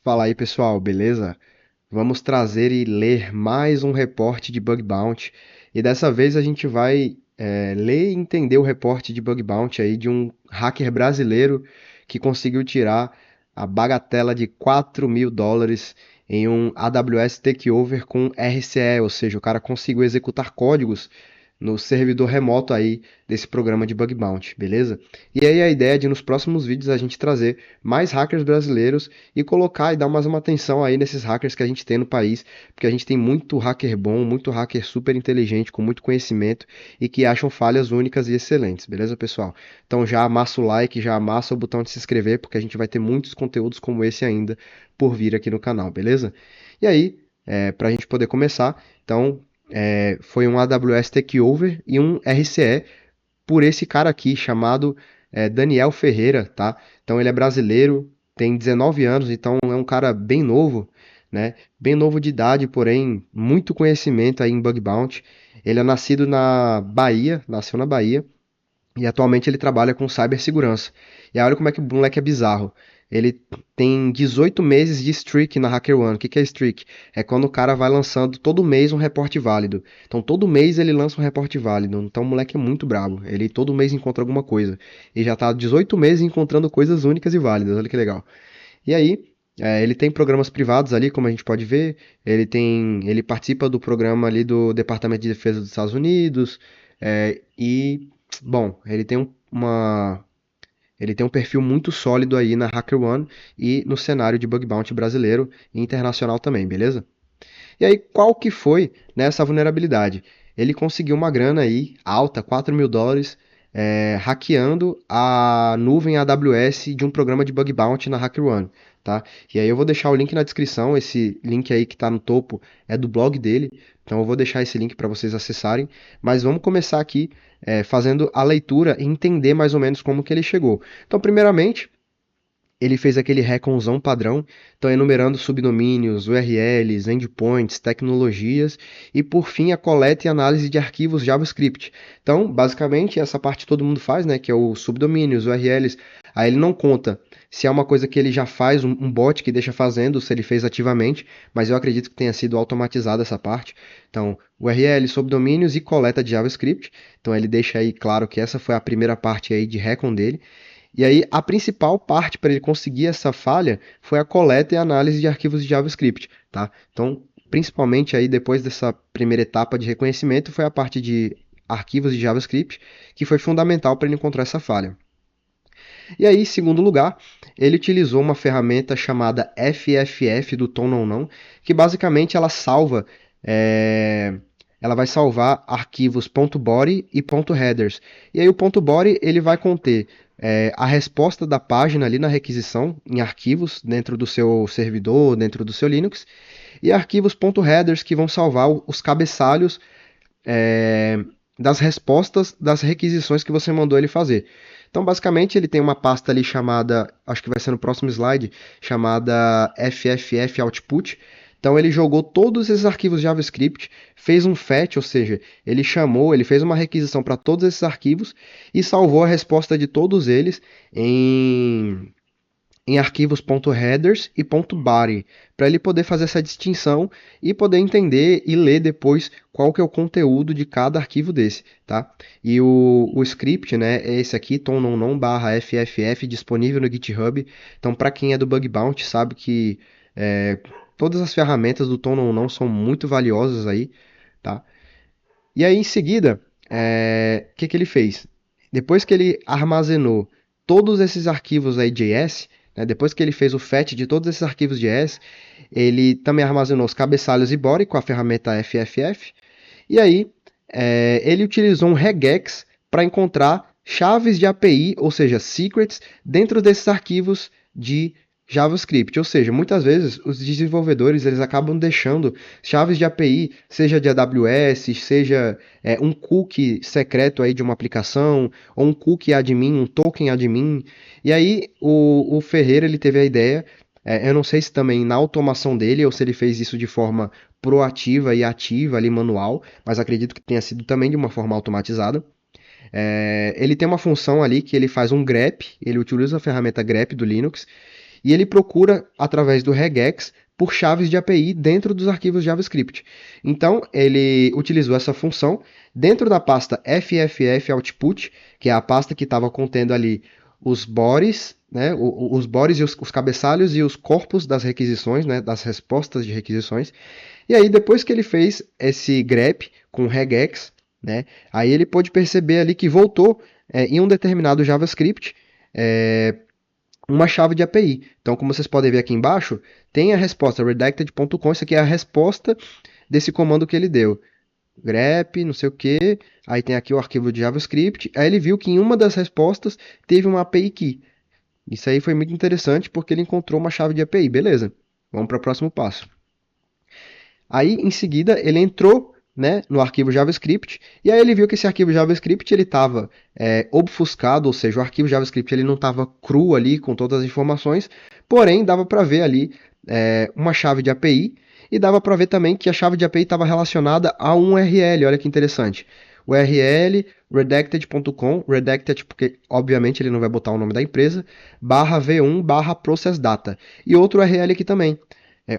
Fala aí, pessoal, beleza? Vamos trazer e ler mais um reporte de Bug Bounty. E dessa vez a gente vai ler e entender o reporte de Bug Bounty aí de um hacker brasileiro que conseguiu tirar a bagatela de US$ 4.000 em um AWS Takeover com RCE, ou seja, o cara conseguiu executar códigos no servidor remoto aí desse programa de Bug Bounty, beleza? E aí a ideia é de nos próximos vídeos a gente trazer mais hackers brasileiros e colocar e dar mais uma atenção aí nesses hackers que a gente tem no país, porque a gente tem muito hacker bom, muito hacker super inteligente, com muito conhecimento e que acham falhas únicas e excelentes, beleza, pessoal? Então já amassa o like, já amassa o botão de se inscrever, porque a gente vai ter muitos conteúdos como esse ainda por vir aqui no canal, beleza? E aí, para a gente poder começar, então foi um AWS Takeover e um RCE por esse cara aqui chamado Daniel Ferreira, tá? Então ele é brasileiro, tem 19 anos, então é um cara bem novo, né? Bem novo de idade, porém muito conhecimento aí em bug bounty. Ele é nascido na Bahia, nasceu na Bahia, e atualmente ele trabalha com cibersegurança. E aí olha como é que o moleque é bizarro. Ele tem 18 meses de streak na HackerOne. O que é streak? É quando o cara vai lançando todo mês um reporte válido. Então todo mês ele lança um reporte válido. Então o moleque é muito brabo. Ele todo mês encontra alguma coisa. E já tá 18 meses encontrando coisas únicas e válidas. Olha que legal. E aí, ele tem programas privados ali, como a gente pode ver. Ele participa do programa ali do Departamento de Defesa dos Estados Unidos. E, bom, ele tem um perfil muito sólido aí na HackerOne e no cenário de bug bounty brasileiro e internacional também, beleza? E aí, qual que foi nessa vulnerabilidade? Ele conseguiu uma grana aí alta, US$ 4.000, hackeando a nuvem AWS de um programa de bug bounty na HackerOne, tá? E aí eu vou deixar o link na descrição, esse link aí que está no topo é do blog dele, então eu vou deixar esse link para vocês acessarem, mas vamos começar aqui fazendo a leitura e entender mais ou menos como que ele chegou. Então, primeiramente, ele fez aquele reconzão padrão, então enumerando subdomínios, URLs, endpoints, tecnologias e por fim a coleta e análise de arquivos JavaScript. Então, basicamente, essa parte todo mundo faz, né, que é o subdomínios, URLs. Aí ele não conta se é uma coisa que ele já faz, um bot que deixa fazendo, se ele fez ativamente, mas eu acredito que tenha sido automatizada essa parte. Então, URL, subdomínios e coleta de JavaScript. Então ele deixa aí claro que essa foi a primeira parte aí de recon dele. E aí, a principal parte para ele conseguir essa falha foi a coleta e análise de arquivos de JavaScript, tá? Então, principalmente aí depois dessa primeira etapa de reconhecimento, foi a parte de arquivos de JavaScript que foi fundamental para ele encontrar essa falha. E aí, em segundo lugar, ele utilizou uma ferramenta chamada FFF do Tom Não Não, que basicamente ela salva, ela vai salvar arquivos .body e .headers. E aí o .body ele vai conter a resposta da página ali na requisição em arquivos dentro do seu servidor, dentro do seu Linux, e arquivos .headers que vão salvar os cabeçalhos das respostas das requisições que você mandou ele fazer. Então, basicamente, ele tem uma pasta ali chamada, acho que vai ser no próximo slide, chamada FFF Output. Então, ele jogou todos esses arquivos JavaScript, fez um fetch, ou seja, ele fez uma requisição para todos esses arquivos e salvou a resposta de todos eles em arquivos .headers e .body, para ele poder fazer essa distinção e poder entender e ler depois qual que é o conteúdo de cada arquivo desse, tá? E o script, né, é esse aqui, tom_non_fff, disponível no GitHub. Então, para quem é do Bug Bounty, sabe que todas as ferramentas do Tom Não Não são muito valiosas aí, tá? E aí, em seguida, que ele fez? Depois que ele armazenou todos esses arquivos aí JS, né, depois que ele fez o fetch de todos esses arquivos JS, ele também armazenou os cabeçalhos e body com a ferramenta FFF, e aí ele utilizou um regex para encontrar chaves de API, ou seja, secrets, dentro desses arquivos de JavaScript, ou seja, muitas vezes os desenvolvedores eles acabam deixando chaves de API, seja de AWS, seja um cookie secreto aí de uma aplicação, ou um cookie admin, um token admin. E aí o Ferreira ele teve a ideia, eu não sei se também na automação dele ou se ele fez isso de forma proativa e ativa ali manual, mas acredito que tenha sido também de uma forma automatizada. Ele tem uma função ali que ele faz um grep, ele utiliza a ferramenta grep do Linux, e ele procura através do regex por chaves de API dentro dos arquivos JavaScript. Então, ele utilizou essa função dentro da pasta FFF_output, que é a pasta que estava contendo ali os bodies, né, os bodies e os cabeçalhos e os corpos das requisições, né, das respostas de requisições. E aí, depois que ele fez esse grep com regex, né, aí ele pôde perceber ali que voltou em um determinado JavaScript uma chave de API. Então, como vocês podem ver aqui embaixo, tem a resposta redacted.com, isso aqui é a resposta desse comando que ele deu. Grep, não sei o que, aí tem aqui o arquivo de JavaScript, aí ele viu que em uma das respostas teve uma API key. Isso aí foi muito interessante porque ele encontrou uma chave de API, beleza. Vamos para o próximo passo. Aí, em seguida, ele entrou, né, no arquivo JavaScript, e aí ele viu que esse arquivo JavaScript ele estava obfuscado, ou seja, o arquivo JavaScript ele não estava cru ali com todas as informações, porém dava para ver ali uma chave de API, e dava para ver também que a chave de API estava relacionada a um URL, olha que interessante. URL redacted.com, redacted porque obviamente ele não vai botar o nome da empresa, /v1 /processdata. E outro URL aqui também,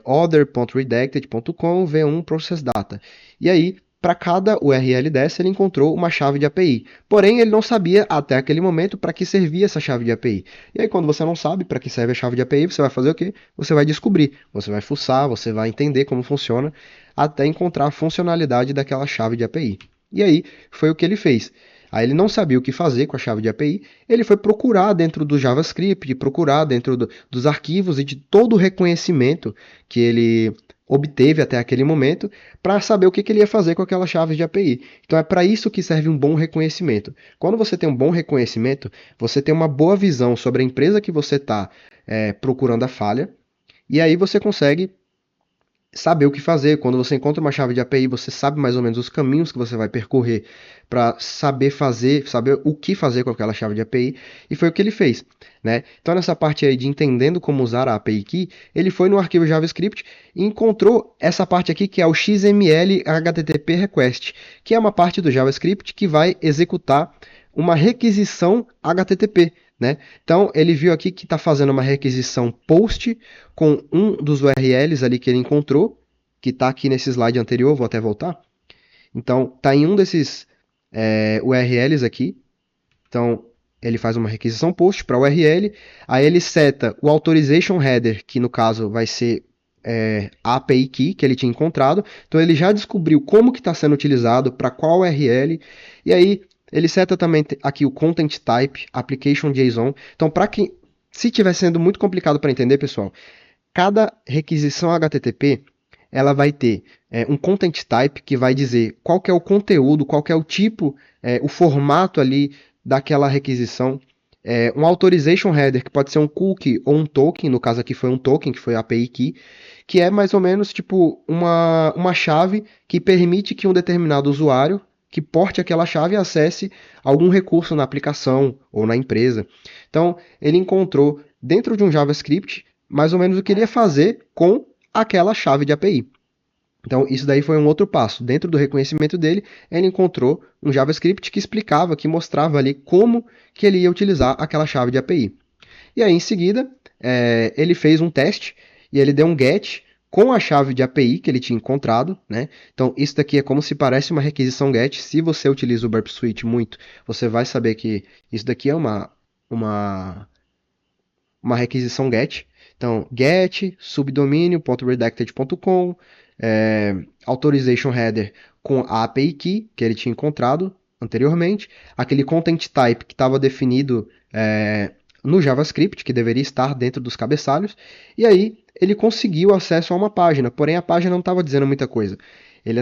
other.redacted.com v1 process data. E aí, para cada URL dessa, ele encontrou uma chave de API. Porém, ele não sabia até aquele momento para que servia essa chave de API. E aí, quando você não sabe para que serve a chave de API, você vai fazer o quê? Você vai descobrir, você vai fuçar, você vai entender como funciona, até encontrar a funcionalidade daquela chave de API. E aí, foi o que ele fez. Aí ele não sabia o que fazer com a chave de API, ele foi procurar dentro do JavaScript, procurar dentro dos arquivos e de todo o reconhecimento que ele obteve até aquele momento para saber o que ele ia fazer com aquela chave de API. Então é para isso que serve um bom reconhecimento. Quando você tem um bom reconhecimento, você tem uma boa visão sobre a empresa que você está procurando a falha, e aí você consegue saber o que fazer. Quando você encontra uma chave de API, você sabe mais ou menos os caminhos que você vai percorrer para saber o que fazer com aquela chave de API, e foi o que ele fez, né? Então nessa parte aí de entendendo como usar a API Key, ele foi no arquivo JavaScript e encontrou essa parte aqui que é o XML HTTP Request, que é uma parte do JavaScript que vai executar uma requisição HTTP, né? Então ele viu aqui que está fazendo uma requisição POST com um dos URLs ali que ele encontrou, que está aqui nesse slide anterior, vou até voltar. Então está em um desses URLs aqui. Então ele faz uma requisição POST para o URL, aí ele seta o authorization header, que no caso vai ser a API Key que ele tinha encontrado. Então ele já descobriu como que está sendo utilizado, para qual URL, e aí ele seta também aqui o Content Type, Application JSON. Então, para quem, se estiver sendo muito complicado para entender, pessoal, cada requisição HTTP, ela vai ter um Content Type que vai dizer qual que é o conteúdo, qual que é o tipo, o formato ali daquela requisição. Um Authorization Header, que pode ser um cookie ou um token, no caso aqui foi um token, que foi a API Key, que é mais ou menos tipo uma chave que permite que um determinado usuário que porte aquela chave e acesse algum recurso na aplicação ou na empresa. Então, ele encontrou dentro de um JavaScript mais ou menos o que ele ia fazer com aquela chave de API. Então, isso daí foi um outro passo. Dentro do reconhecimento dele, ele encontrou um JavaScript que explicava, que mostrava ali como que ele ia utilizar aquela chave de API. E aí, em seguida, ele fez um teste e ele deu um get com a chave de API que ele tinha encontrado, né? Então, isso daqui é como se parece uma requisição GET. Se você utiliza o Burp Suite muito, você vai saber que isso daqui é uma requisição GET. Então, get, subdomínio.redacted.com, authorization header com a API Key que ele tinha encontrado anteriormente, aquele content type que estava definido no JavaScript, que deveria estar dentro dos cabeçalhos, e aí ele conseguiu acesso a uma página, porém a página não estava dizendo muita coisa.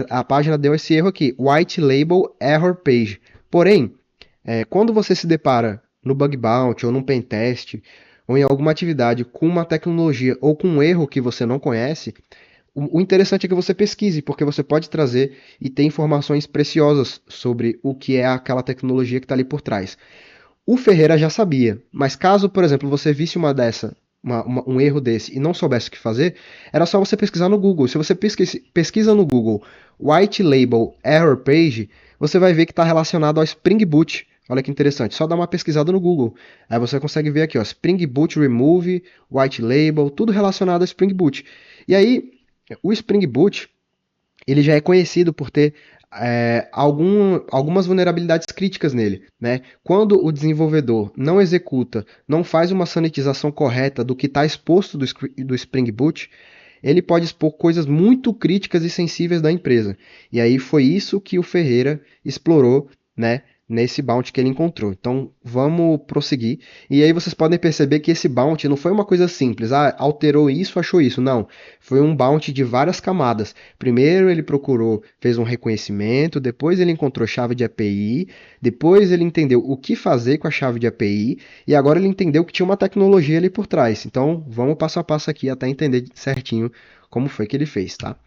A página deu esse erro aqui, White Label Error Page. Porém, quando você se depara no Bug Bounty ou num pentest, ou em alguma atividade com uma tecnologia ou com um erro que você não conhece, o interessante é que você pesquise, porque você pode trazer e ter informações preciosas sobre o que é aquela tecnologia que está ali por trás. O Ferreira já sabia, mas caso, por exemplo, você visse um erro desse e não soubesse o que fazer, era só você pesquisar no Google. Se você pesquisa no Google White Label Error Page, você vai ver que está relacionado ao Spring Boot, Olha que interessante, só dá uma pesquisada no Google. Aí você consegue ver aqui, ó, Spring Boot Remove, White Label, tudo relacionado a Spring Boot. E aí, o Spring Boot, ele já é conhecido por ter algumas vulnerabilidades críticas nele, né? Quando o desenvolvedor não executa, não faz uma sanitização correta do que está exposto do Spring Boot, ele pode expor coisas muito críticas e sensíveis da empresa. E aí foi isso que o Ferreira explorou, né, nesse bounty que ele encontrou. Então vamos prosseguir. E aí vocês podem perceber que esse bounty não foi uma coisa simples, alterou isso, achou isso. Não, foi um bounty de várias camadas. Primeiro ele procurou, fez um reconhecimento, depois ele encontrou chave de API, depois ele entendeu o que fazer com a chave de API, e agora ele entendeu que tinha uma tecnologia ali por trás. Então vamos passo a passo aqui até entender certinho como foi que ele fez, tá?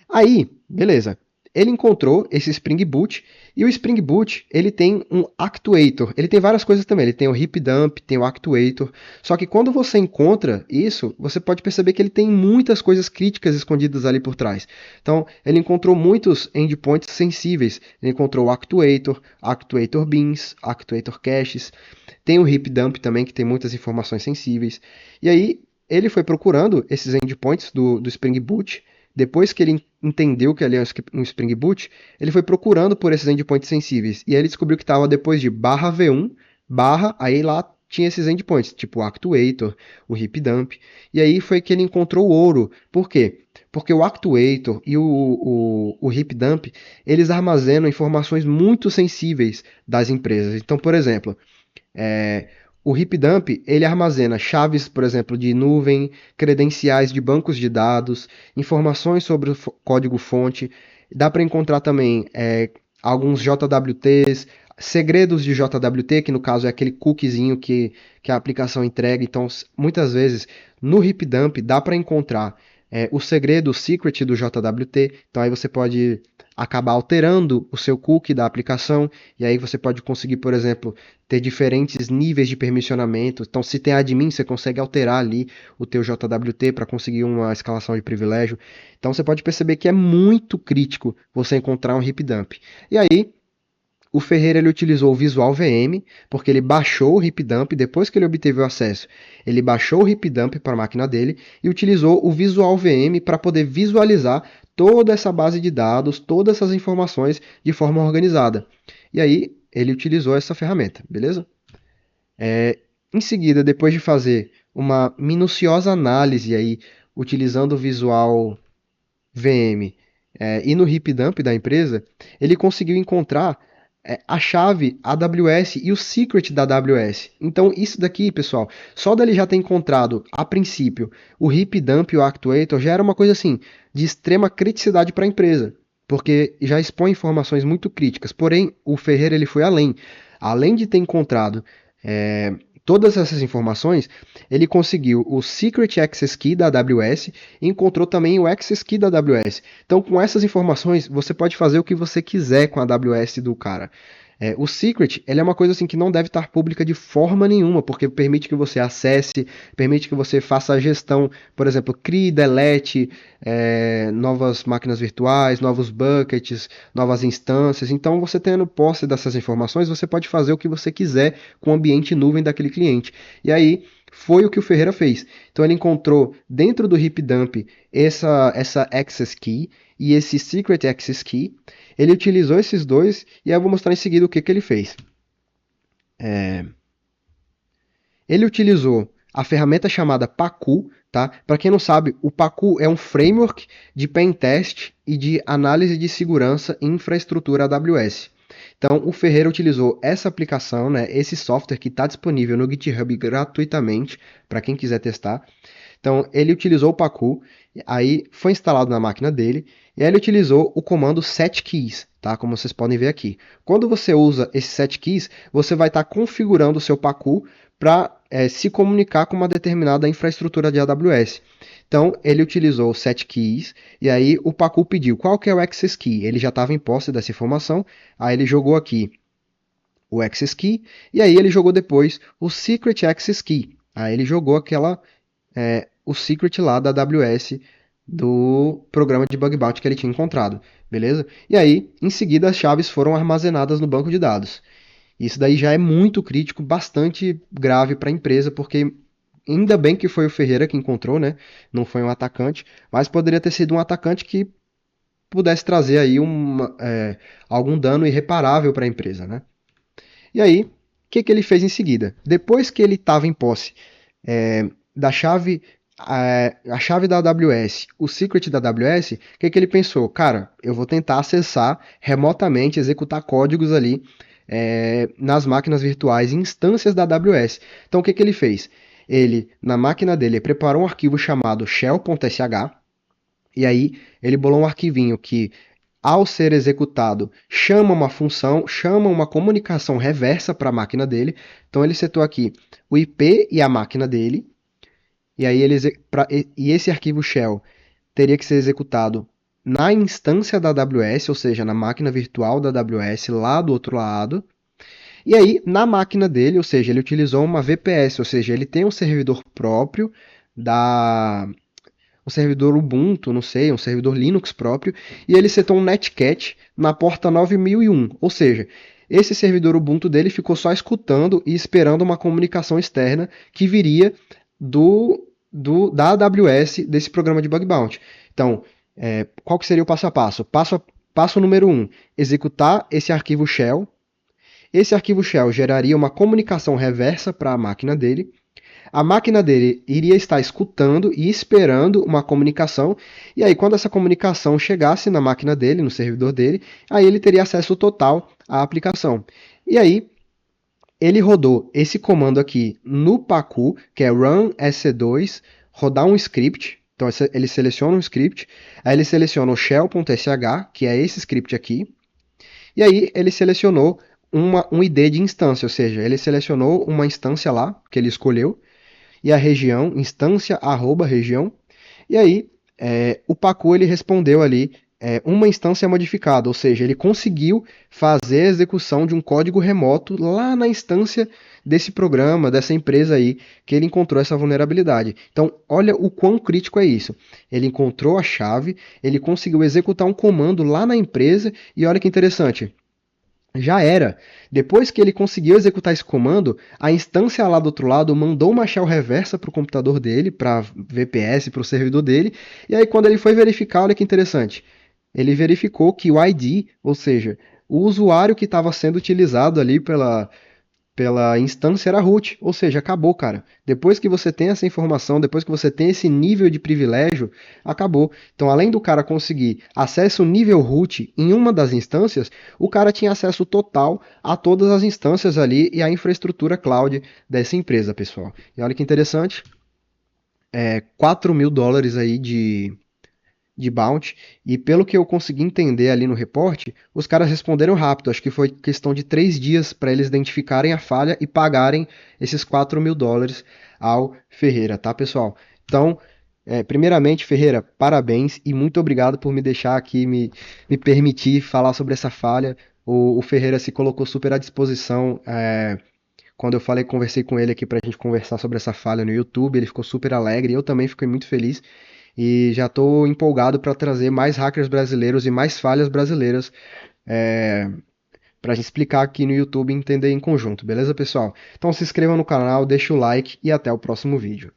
Aí, beleza. Ele encontrou esse Spring Boot e o Spring Boot ele tem um actuator. Ele tem várias coisas também. Ele tem o heap dump, tem o actuator. Só que quando você encontra isso, você pode perceber que ele tem muitas coisas críticas escondidas ali por trás. Então, ele encontrou muitos endpoints sensíveis. Ele encontrou o actuator, actuator beans, actuator caches. Tem o heap dump também que tem muitas informações sensíveis. E aí ele foi procurando esses endpoints do Spring Boot. Depois que ele entendeu que ali é um Spring Boot, ele foi procurando por esses endpoints sensíveis. E aí ele descobriu que estava depois de barra v1, barra, aí lá tinha esses endpoints, tipo o Actuator, o Heap Dump. E aí foi que ele encontrou o ouro. Por quê? Porque o Actuator e o Heap Dump, eles armazenam informações muito sensíveis das empresas. Então, por exemplo, o HipDump ele armazena chaves, por exemplo, de nuvem, credenciais de bancos de dados, informações sobre o código-fonte. Dá para encontrar também alguns JWTs, segredos de JWT, que no caso é aquele cookiezinho que a aplicação entrega. Então, muitas vezes, no HipDump dá para encontrar o segredo, o secret do JWT. Então, aí você pode acabar alterando o seu cookie da aplicação, e aí você pode conseguir, por exemplo, ter diferentes níveis de permissionamento. Então, se tem admin, você consegue alterar ali o teu JWT para conseguir uma escalação de privilégio. Então, você pode perceber que é muito crítico você encontrar um heap dump. E aí, o Ferreira ele utilizou o Visual VM, porque ele baixou o heap dump depois que ele obteve o acesso. Ele baixou o heap dump para a máquina dele e utilizou o Visual VM para poder visualizar toda essa base de dados, todas essas informações de forma organizada. E aí ele utilizou essa ferramenta, beleza? Em seguida, depois de fazer uma minuciosa análise aí, utilizando o Visual VM e no heap dump da empresa, ele conseguiu encontrar a chave AWS e o secret da AWS. Então, isso daqui, pessoal, só dele já ter encontrado, a princípio, o heap dump e o actuator já era uma coisa assim, de extrema criticidade para a empresa, porque já expõe informações muito críticas. Porém, o Ferreira ele foi além. Além de ter encontrado todas essas informações, ele conseguiu o Secret Access Key da AWS e encontrou também o Access Key da AWS. Então, com essas informações, você pode fazer o que você quiser com a AWS do cara. O Secret, ele é uma coisa assim que não deve estar pública de forma nenhuma, porque permite que você acesse, permite que você faça a gestão, por exemplo, crie, delete, novas máquinas virtuais, novos buckets, novas instâncias. Então, você tendo posse dessas informações, você pode fazer o que você quiser com o ambiente nuvem daquele cliente. E aí, foi o que o Ferreira fez. Então, ele encontrou dentro do heap dump essa access key e esse secret access key. Ele utilizou esses dois e eu vou mostrar em seguida o que ele fez. Ele utilizou a ferramenta chamada Pacu, tá? Para quem não sabe, o Pacu é um framework de pen test e de análise de segurança em infraestrutura AWS. Então, o Ferreira utilizou essa aplicação, né, esse software que está disponível no GitHub gratuitamente para quem quiser testar. Então, ele utilizou o Pacu, aí foi instalado na máquina dele, e aí ele utilizou o comando setkeys, tá? Como vocês podem ver aqui. Quando você usa esse setkeys, você vai estar configurando o seu Pacu para se comunicar com uma determinada infraestrutura de AWS. Então, ele utilizou o setkeys, e aí o Pacu pediu qual que é o access key. Ele já estava em posse dessa informação, aí ele jogou aqui o access key, e aí ele jogou depois o secret access key. Aí ele jogou o secret lá da AWS do programa de bug bounty que ele tinha encontrado, beleza? E aí, em seguida, as chaves foram armazenadas no banco de dados. Isso daí já é muito crítico, bastante grave para a empresa, porque ainda bem que foi o Ferreira que encontrou, né? Não foi um atacante, mas poderia ter sido um atacante que pudesse trazer aí algum dano irreparável para a empresa, né? E aí, o que ele fez em seguida? Depois que ele estava em posse da chave, a chave da AWS, o secret da AWS, o que ele pensou? Cara, eu vou tentar acessar remotamente, executar códigos ali nas máquinas virtuais, instâncias da AWS. Então, o que ele fez? Ele, na máquina dele, preparou um arquivo chamado shell.sh, e aí ele bolou um arquivinho que, ao ser executado, chama uma função, chama uma comunicação reversa para a máquina dele. Então ele setou aqui o IP e a máquina dele, e aí e esse arquivo shell teria que ser executado na instância da AWS, ou seja, na máquina virtual da AWS lá do outro lado. E aí, na máquina dele, ou seja, ele utilizou uma VPS, ou seja, ele tem um servidor próprio da um servidor Ubuntu, não sei, um servidor Linux próprio, e ele setou um netcat na porta 9001, ou seja, esse servidor Ubuntu dele ficou só escutando e esperando uma comunicação externa que viria da AWS desse programa de bug bounty. Então, qual que seria o passo a passo? Passo número 1, executar esse arquivo shell. Esse arquivo shell geraria uma comunicação reversa para a máquina dele. A máquina dele iria estar escutando e esperando uma comunicação, e aí quando essa comunicação chegasse na máquina dele, no servidor dele, aí ele teria acesso total à aplicação. E aí ele rodou esse comando aqui no Pacu, que é run ec2, rodar um script. Então ele seleciona um script, aí ele seleciona o shell.sh, que é esse script aqui, e aí ele selecionou um ID de instância, ou seja, ele selecionou uma instância lá, que ele escolheu, e a região, instância arroba região, e aí o Pacu ele respondeu ali uma instância modificada, ou seja, ele conseguiu fazer a execução de um código remoto lá na instância desse programa, dessa empresa aí, que ele encontrou essa vulnerabilidade. Então, olha o quão crítico é isso. Ele encontrou a chave, ele conseguiu executar um comando lá na empresa, e olha que interessante, já era. Depois que ele conseguiu executar esse comando, a instância lá do outro lado mandou uma shell reversa para o computador dele, para VPS, para o servidor dele. E aí, quando ele foi verificar, olha que interessante. Ele verificou que o ID, ou seja, o usuário que estava sendo utilizado ali pela instância era root, ou seja, acabou, cara. Depois que você tem essa informação, depois que você tem esse nível de privilégio, acabou. Então, além do cara conseguir acesso nível root em uma das instâncias, o cara tinha acesso total a todas as instâncias ali e a infraestrutura cloud dessa empresa, pessoal. E olha que interessante, $4.000 aí de bounty, e pelo que eu consegui entender ali no reporte, os caras responderam rápido, acho que foi questão de 3 dias para eles identificarem a falha e pagarem esses $4.000 ao Ferreira, tá, pessoal? Então, primeiramente, Ferreira, parabéns e muito obrigado por me deixar aqui, me permitir falar sobre essa falha. O Ferreira se colocou super à disposição. Quando eu conversei com ele aqui para a gente conversar sobre essa falha no YouTube, ele ficou super alegre e eu também fiquei muito feliz. E já estou empolgado para trazer mais hackers brasileiros e mais falhas brasileiras para a gente explicar aqui no YouTube e entender em conjunto, beleza, pessoal? Então se inscreva no canal, deixa o like e até o próximo vídeo.